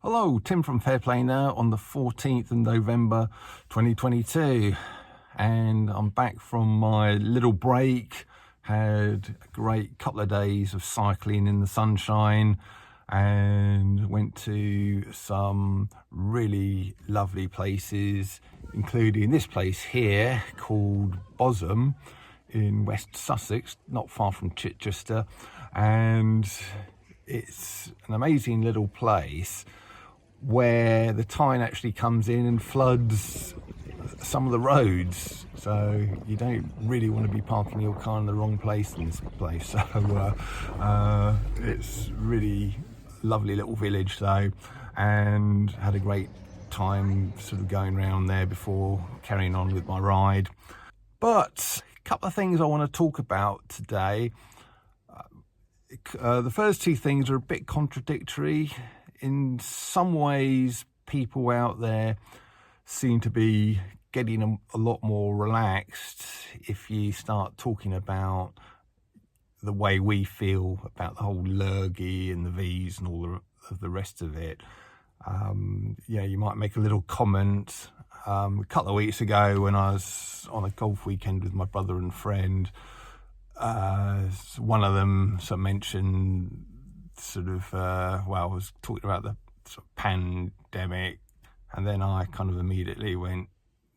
Hello, Tim from Fairplay now on the 14th of November 2022, and I'm back from my little break. Had a great couple of days of cycling in the sunshine and went to some really lovely places, including this place here called Bosham in West Sussex, not far from Chichester, and it's an amazing little place where the Tyne actually comes in and floods some of the roads, so you don't really want to be parking your car in the wrong place in this place. So it's really lovely little village though, and had a great time sort of going around there before carrying on with my ride. But a couple of things I want to talk about today. The first two things are a bit contradictory. In some ways, people out there seem to be getting a lot more relaxed if you start talking about the way we feel about the whole lurgy and the V's and all of the rest of it. You might make a little comment. A couple of weeks ago when I was on a golf weekend with my brother and friend, one of them sort of mentioned I was talking about the sort of pandemic, and then I kind of immediately went,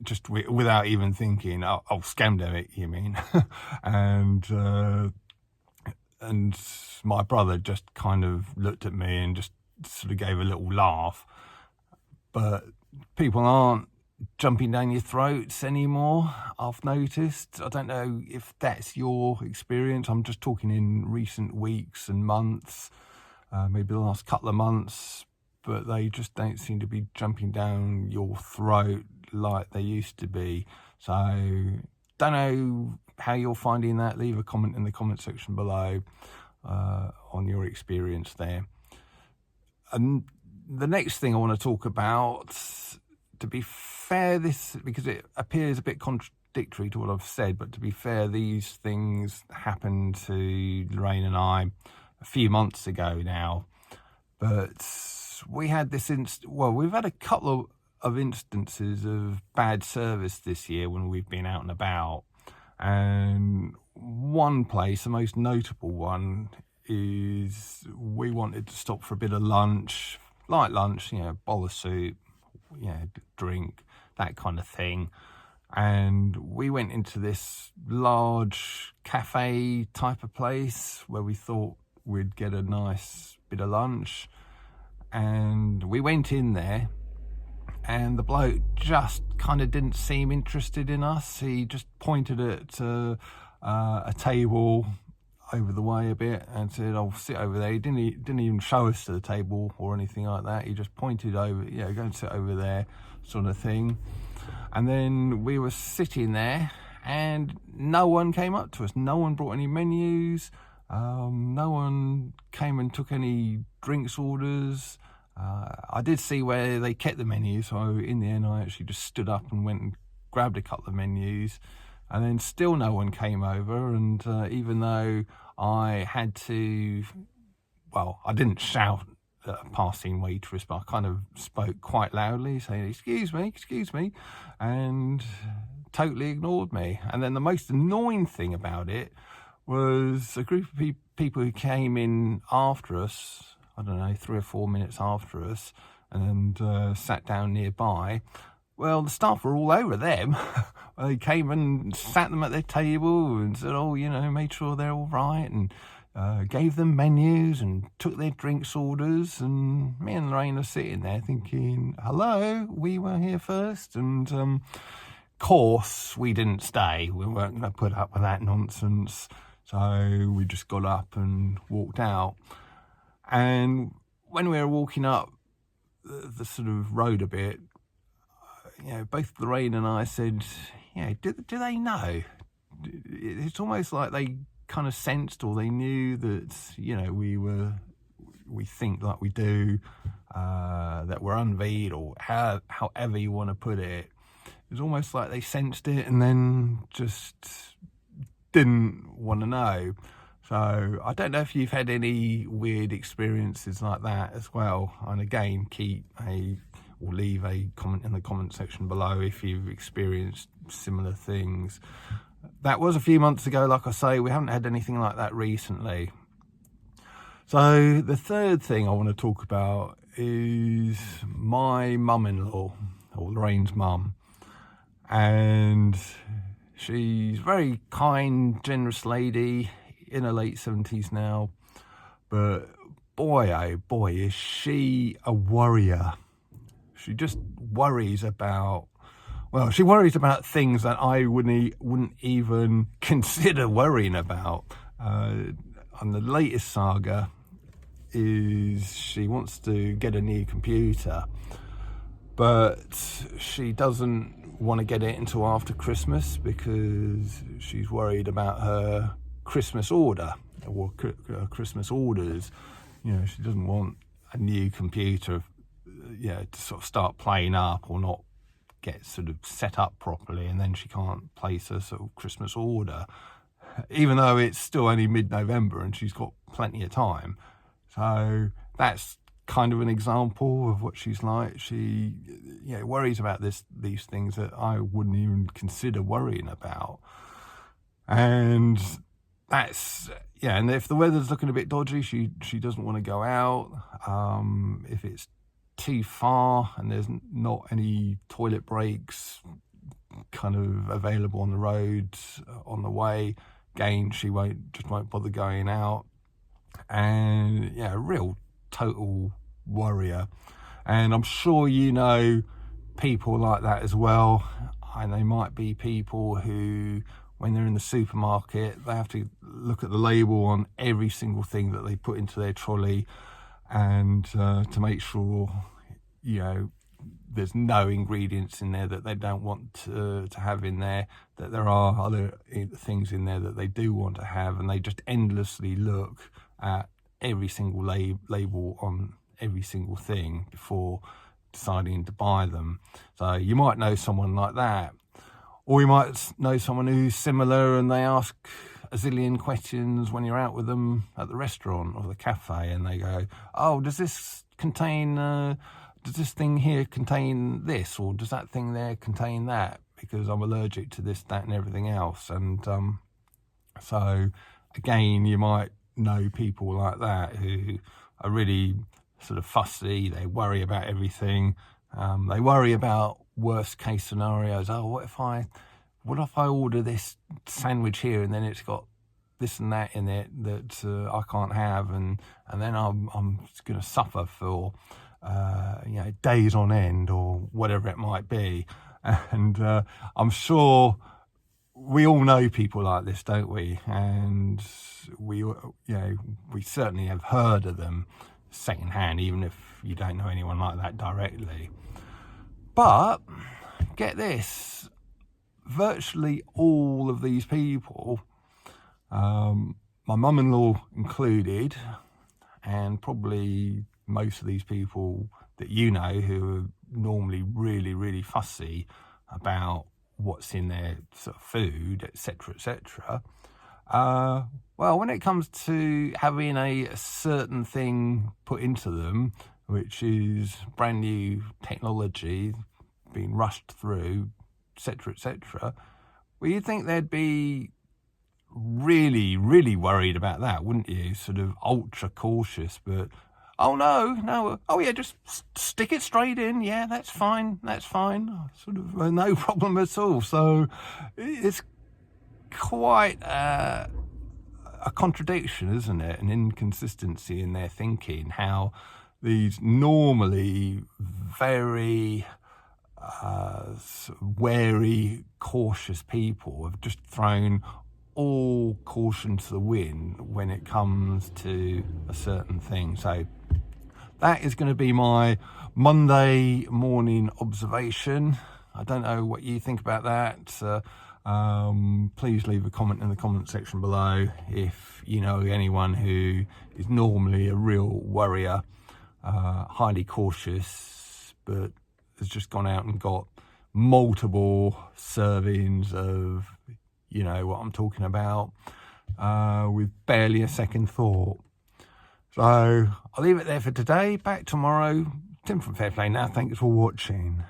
just without even thinking, oh, scamdemic, you mean? and my brother just kind of looked at me and just sort of gave a little laugh. But people aren't jumping down your throats anymore, I've noticed. I don't know if that's your experience. I'm just talking in recent weeks and months, maybe the last couple of months, but they just don't seem to be jumping down your throat like they used to be. So don't know how you're finding that. Leave a comment in the comment section below on your experience there. And the next thing I want to talk about, to be fair, because it appears a bit contradictory to what I've said, but to be fair, these things happened to Lorraine and I a few months ago now. But we had we've had a couple of instances of bad service this year when we've been out and about. And one place, the most notable one, is we wanted to stop for a bit of lunch, light lunch, bowl of soup, drink, that kind of thing. And we went into this large cafe type of place where we thought we'd get a nice bit of lunch. And we went in there, and the bloke just kind of didn't seem interested in us. He just pointed at a table over the way a bit and said, "I'll sit over there." He didn't even show us to the table or anything like that. He just pointed over, go and sit over there, sort of thing. And then we were sitting there, and no one came up to us. No one brought any menus. No one came and took any drinks orders. I did see where they kept the menus, so in the end I actually just stood up and went and grabbed a couple of menus, and then still no one came over. And even though I had to, I didn't shout at a passing waitress, but I kind of spoke quite loudly saying, excuse me, and totally ignored me. And then the most annoying thing about it was a group of people who came in after us, I don't know, 3 or 4 minutes after us, and sat down nearby. Well, the staff were all over them. They came and sat them at their table and said, made sure they're all right, and gave them menus and took their drinks orders. And me and Lorraine are sitting there thinking, hello, we were here first. And of course, we didn't stay. We weren't going to put up with that nonsense. So we just got up and walked out. And when we were walking up the sort of road a bit, both Lorraine and I said, do they know? It's almost like they kind of sensed, or they knew that, we think like we do, that we're unveed, or however you want to put it. It's almost like they sensed it and then just didn't want to know. So I don't know if you've had any weird experiences like that as well. And again, leave a comment in the comment section below if you've experienced similar things. That was a few months ago, like I say. We haven't had anything like that recently. So the third thing I want to talk about is my mum-in-law, or Lorraine's mum. And she's a very kind, generous lady in her late 70s now. But boy, oh boy, is she a worrier. She just worries about, well, she worries about things that I wouldn't even consider worrying about. On the latest saga is she wants to get a new computer, but she doesn't want to get it until after Christmas because she's worried about her Christmas order or Christmas orders. You know, she doesn't want a new computer, to sort of start playing up or not get sort of set up properly, and then she can't place her sort of Christmas order, even though it's still only mid-November and she's got plenty of time. So that's kind of an example of what she's like. She worries about these things that I wouldn't even consider worrying about. And that's, and if the weather's looking a bit dodgy, she doesn't want to go out. If it's too far and there's not any toilet breaks kind of available on the roads on the way, again, she won't bother going out. And a real total worrier. And I'm sure you know people like that as well. And they might be people who, when they're in the supermarket, they have to look at the label on every single thing that they put into their trolley, and to make sure there's no ingredients in there that they don't want to have in there, that there are other things in there that they do want to have, and they just endlessly look at every single label on every single thing before deciding to buy them. So you might know someone like that, or you might know someone who's similar and they ask a zillion questions when you're out with them at the restaurant or the cafe, and they go, oh, does this thing here contain this, or does that thing there contain that, because I'm allergic to this, that and everything else. And so again, you might know people like that who are really sort of fussy. They worry about everything. They worry about worst case scenarios. Oh, what if I order this sandwich here and then it's got this and that in it that I can't have, and then I'm going to suffer for days on end, or whatever it might be. And I'm sure we all know people like this, don't we? And we certainly have heard of them secondhand, even if you don't know anyone like that directly. But get this, virtually all of these people, my mum-in-law included, and probably most of these people that you know who are normally really, really fussy about what's in their sort of food, etc. Well, when it comes to having a certain thing put into them, which is brand new technology being rushed through, etc., well, you'd think they'd be really, really worried about that, wouldn't you? Sort of ultra cautious, but oh no, oh yeah, just stick it straight in. Yeah, that's fine. Sort of no problem at all. So it's quite a contradiction, isn't it? An inconsistency in their thinking, how these normally very wary, cautious people have just thrown all caution to the wind when it comes to a certain thing. So that is going to be my Monday morning observation. I don't know what you think about that. Please leave a comment in the comment section below if you know anyone who is normally a real worrier, highly cautious, but has just gone out and got multiple servings of what I'm talking about. with barely a second thought. So I'll leave it there for today. Back tomorrow. Tim from Fair Play now. Thanks for watching.